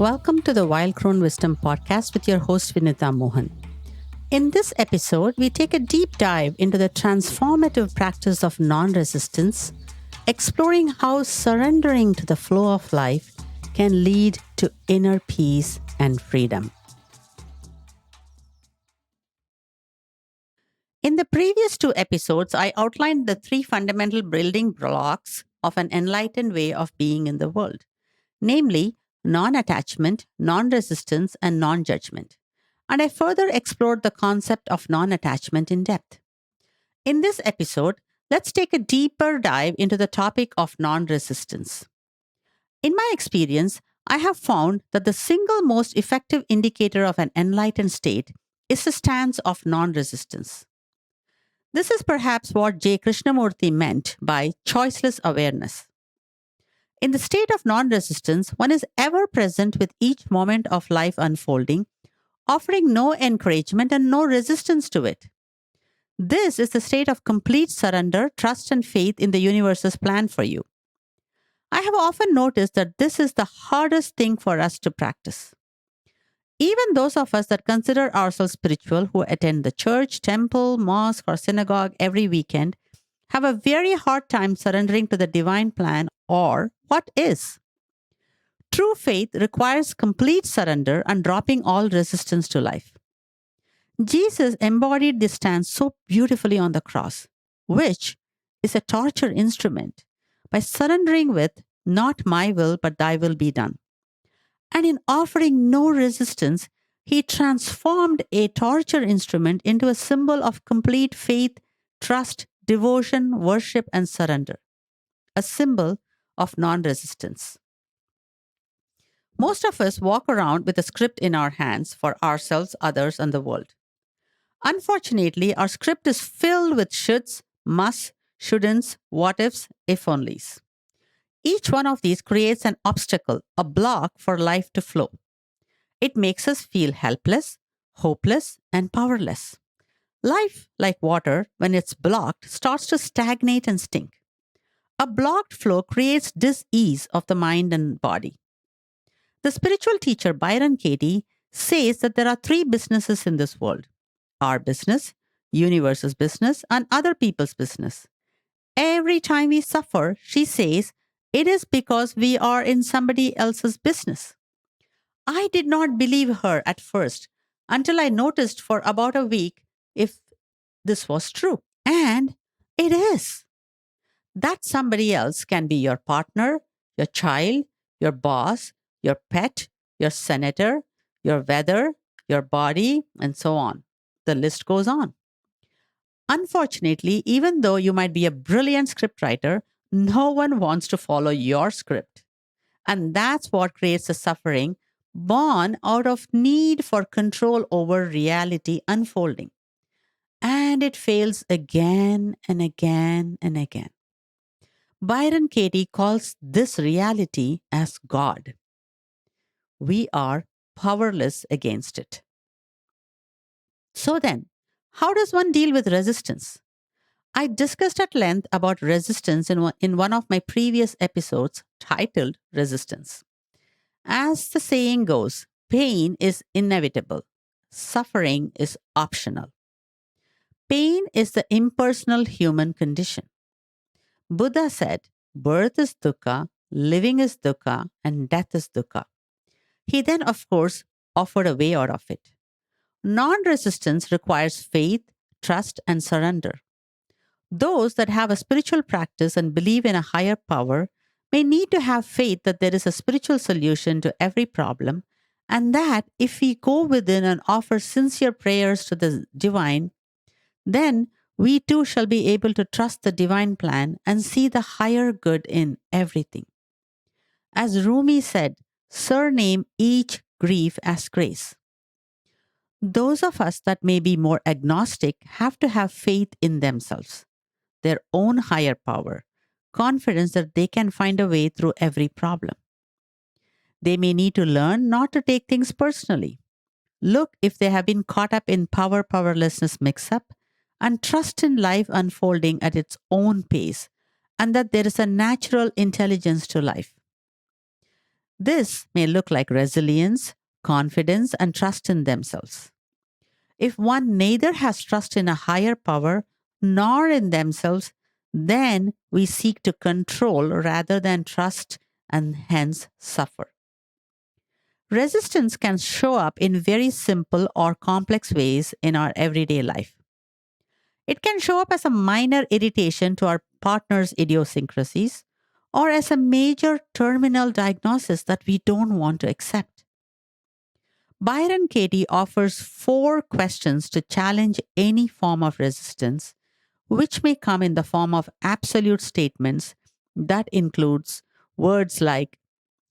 Welcome to the Wild Crone Wisdom podcast with your host, Vinutha Mohan. In this episode, we take a deep dive into the transformative practice of non-resistance, exploring how surrendering to the flow of life can lead to inner peace and freedom. In the previous two episodes, I outlined the three fundamental building blocks of an enlightened way of being in the world, namely non-attachment, non-resistance, and non-judgment. And I further explored the concept of non-attachment in depth. In this episode, let's take a deeper dive into the topic of non-resistance. In my experience, I have found that the single most effective indicator of an enlightened state is a stance of non-resistance. This is perhaps what J. Krishnamurti meant by choiceless awareness. In the state of non-resistance, one is ever present with each moment of life unfolding, offering no encouragement and no resistance to it. This is the state of complete surrender, trust, and faith in the universe's plan for you. I have often noticed that this is the hardest thing for us to practice. Even those of us that consider ourselves spiritual, who attend the church, temple, mosque, or synagogue every weekend, have a very hard time surrendering to the divine plan or what is. True faith requires complete surrender and dropping all resistance to life. Jesus embodied this stance so beautifully on the cross, which is a torture instrument, by surrendering with, "Not my will, but thy will be done." And in offering no resistance, he transformed a torture instrument into a symbol of complete faith, trust, devotion, worship, and surrender, a symbol of non-resistance. Most of us walk around with a script in our hands for ourselves, others, and the world. Unfortunately, our script is filled with shoulds, musts, shouldn'ts, what ifs, if onlys. Each one of these creates an obstacle, a block for life to flow. It makes us feel helpless, hopeless, and powerless. Life, like water, when it's blocked, starts to stagnate and stink. A blocked flow creates dis-ease of the mind and body. The spiritual teacher Byron Katie says that there are three businesses in this world: our business, universe's business, and other people's business. Every time we suffer, she says, it is because we are in somebody else's business. I did not believe her at first until I noticed for about a week if this was true. And it is. That somebody else can be your partner, your child, your boss, your pet, your senator, your weather, your body, and so on. The list goes on. Unfortunately, even though you might be a brilliant scriptwriter, no one wants to follow your script. And that's what creates the suffering born out of need for control over reality unfolding. And it fails again and again and again. Byron Katie calls this reality as God. We are powerless against it. So then, how does one deal with resistance? I discussed at length about resistance in one of my previous episodes titled Resistance. As the saying goes, pain is inevitable, suffering is optional. Pain is the impersonal human condition. Buddha said, birth is dukkha, living is dukkha, and death is dukkha. He then, of course, offered a way out of it. Non-resistance requires faith, trust, and surrender. Those that have a spiritual practice and believe in a higher power may need to have faith that there is a spiritual solution to every problem, and that if we go within and offer sincere prayers to the divine, then we too shall be able to trust the divine plan and see the higher good in everything. As Rumi said, surname each grief as grace. Those of us that may be more agnostic have to have faith in themselves, their own higher power, confidence that they can find a way through every problem. They may need to learn not to take things personally. Look if they have been caught up in powerlessness mix up, and trust in life unfolding at its own pace, and that there is a natural intelligence to life. This may look like resilience, confidence, and trust in themselves. If one neither has trust in a higher power nor in themselves, then we seek to control rather than trust and hence suffer. Resistance can show up in very simple or complex ways in our everyday life. It can show up as a minor irritation to our partner's idiosyncrasies or as a major terminal diagnosis that we don't want to accept. Byron Katie offers 4 questions to challenge any form of resistance, which may come in the form of absolute statements that includes words like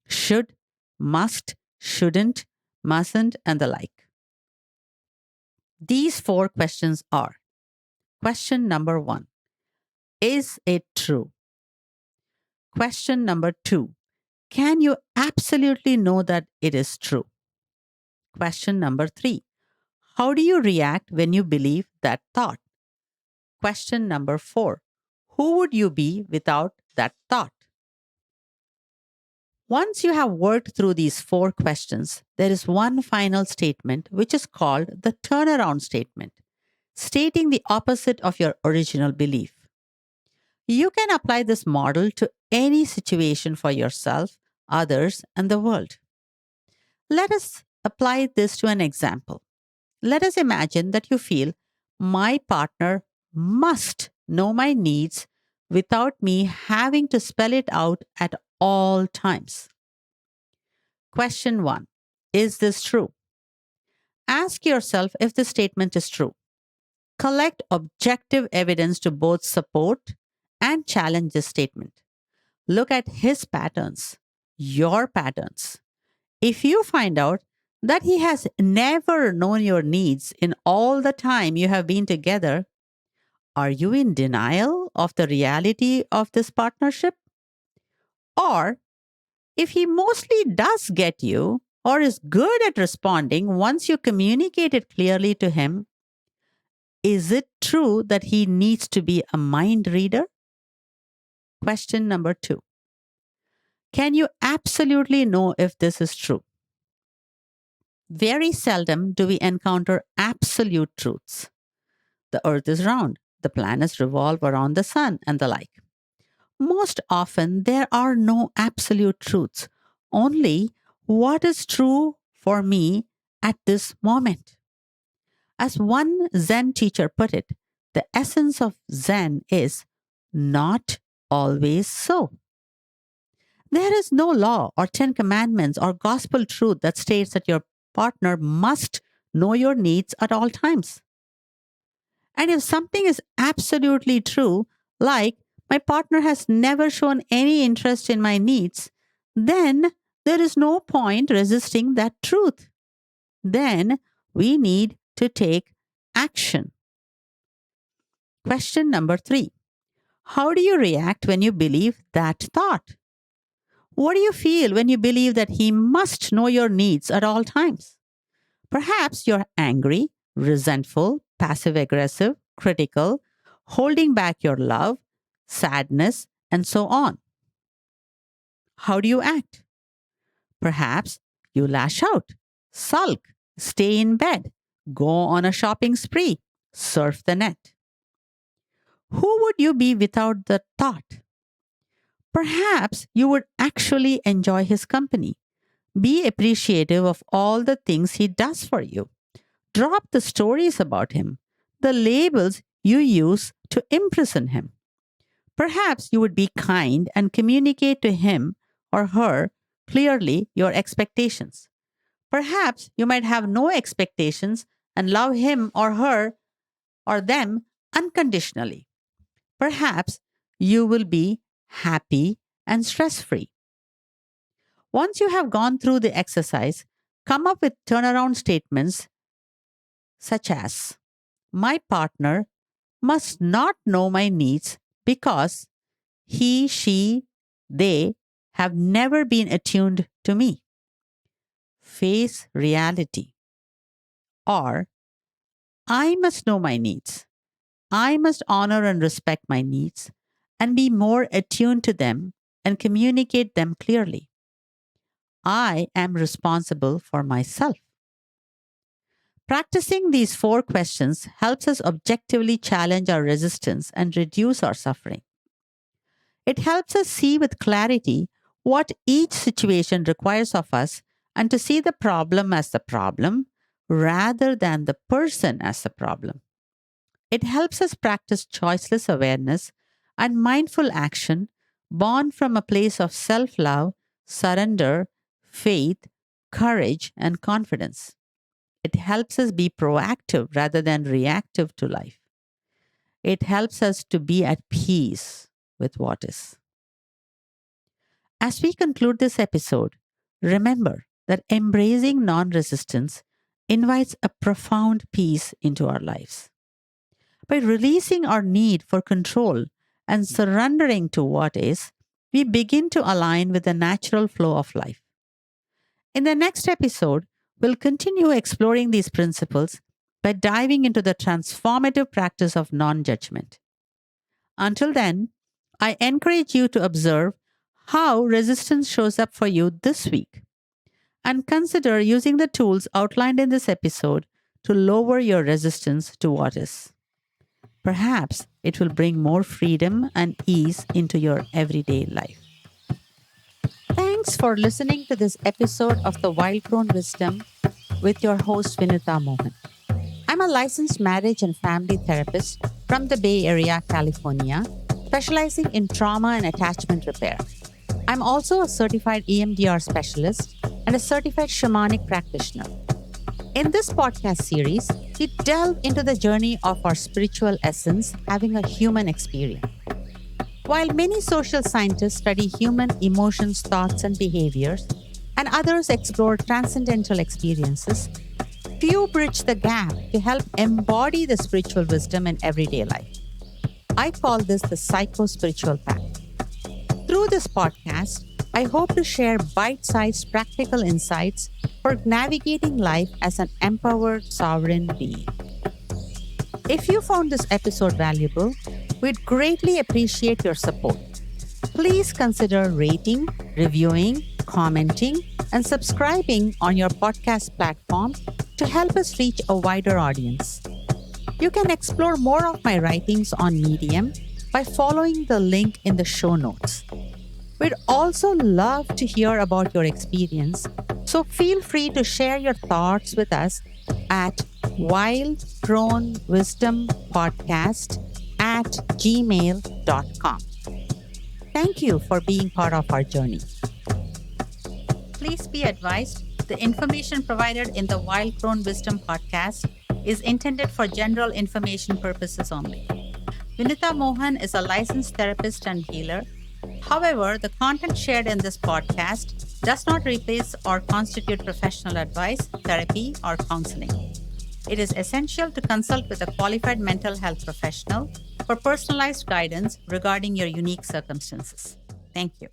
should, must, shouldn't, mustn't, and the like. These 4 questions are: question number 1, is it true? Question number 2, can you absolutely know that it is true? Question number 3, how do you react when you believe that thought? Question number 4, who would you be without that thought? Once you have worked through these 4 questions, there is one final statement which is called the turnaround statement, stating the opposite of your original belief. You can apply this model to any situation for yourself, others, and the world. Let us apply this to an example. Let us imagine that you feel my partner must know my needs without me having to spell it out at all times. Question 1, is this true? Ask yourself if this statement is true. Collect objective evidence to both support and challenge this statement. Look at his patterns, your patterns. If you find out that he has never known your needs in all the time you have been together, are you in denial of the reality of this partnership? Or if he mostly does get you or is good at responding once you communicate it clearly to him, is it true that he needs to be a mind reader? Question number 2. Can you absolutely know if this is true? Very seldom do we encounter absolute truths. The earth is round, the planets revolve around the sun, and the like. Most often, there are no absolute truths, only what is true for me at this moment. As one Zen teacher put it, the essence of Zen is not always so. There is no law or 10 commandments or gospel truth that states that your partner must know your needs at all times. And if something is absolutely true, like my partner has never shown any interest in my needs, then there is no point resisting that truth. Then we need to take action. Question number 3. How do you react when you believe that thought? What do you feel when you believe that he must know your needs at all times? Perhaps you're angry, resentful, passive aggressive, critical, holding back your love, sadness, and so on. How do you act? Perhaps you lash out, sulk, stay in bed, go on a shopping spree, surf the net. Who would you be without the thought? Perhaps you would actually enjoy his company. Be appreciative of all the things he does for you. Drop the stories about him, the labels you use to imprison him. Perhaps you would be kind and communicate to him or her clearly your expectations. Perhaps you might have no expectations and love him or her or them unconditionally. Perhaps you will be happy and stress free. Once you have gone through the exercise, come up with turnaround statements such as: my partner must not know my needs because he, she, they have never been attuned to me. Face reality. Or, I must know my needs. I must honor and respect my needs and be more attuned to them and communicate them clearly. I am responsible for myself. Practicing these four questions helps us objectively challenge our resistance and reduce our suffering. It helps us see with clarity what each situation requires of us and to see the problem as the problem rather than the person as the problem. It helps us practice choiceless awareness and mindful action born from a place of self love, surrender, faith, courage, and confidence. It helps us be proactive rather than reactive to life. It helps us to be at peace with what is. As we conclude this episode, remember that embracing non resistance invites a profound peace into our lives. By releasing our need for control and surrendering to what is, we begin to align with the natural flow of life. In the next episode, we'll continue exploring these principles by diving into the transformative practice of non judgment. Until then, I encourage you to observe how resistance shows up for you this week and consider using the tools outlined in this episode to lower your resistance to what is. Perhaps it will bring more freedom and ease into your everyday life. Thanks for listening to this episode of the Wild Crone Wisdom with your host, Vinutha Mohan. I'm a licensed marriage and family therapist from the Bay Area, California, specializing in trauma and attachment repair. I'm also a certified EMDR specialist and a certified shamanic practitioner. In this podcast series, we delve into the journey of our spiritual essence having a human experience. While many social scientists study human emotions, thoughts, and behaviors, and others explore transcendental experiences, few bridge the gap to help embody the spiritual wisdom in everyday life. I call this the psycho-spiritual path. Through this podcast, I hope to share bite-sized practical insights for navigating life as an empowered sovereign being. If you found this episode valuable, we'd greatly appreciate your support. Please consider rating, reviewing, commenting, and subscribing on your podcast platform to help us reach a wider audience. You can explore more of my writings on Medium by following the link in the show notes. We'd also love to hear about your experience, so feel free to share your thoughts with us at Wild Crone Wisdom Podcast at gmail.com. Thank you for being part of our journey. Please be advised, the information provided in the Wild Crone Wisdom Podcast is intended for general information purposes only. Vinutha Mohan is a licensed therapist and healer. However, the content shared in this podcast does not replace or constitute professional advice, therapy, or counseling. It is essential to consult with a qualified mental health professional for personalized guidance regarding your unique circumstances. Thank you.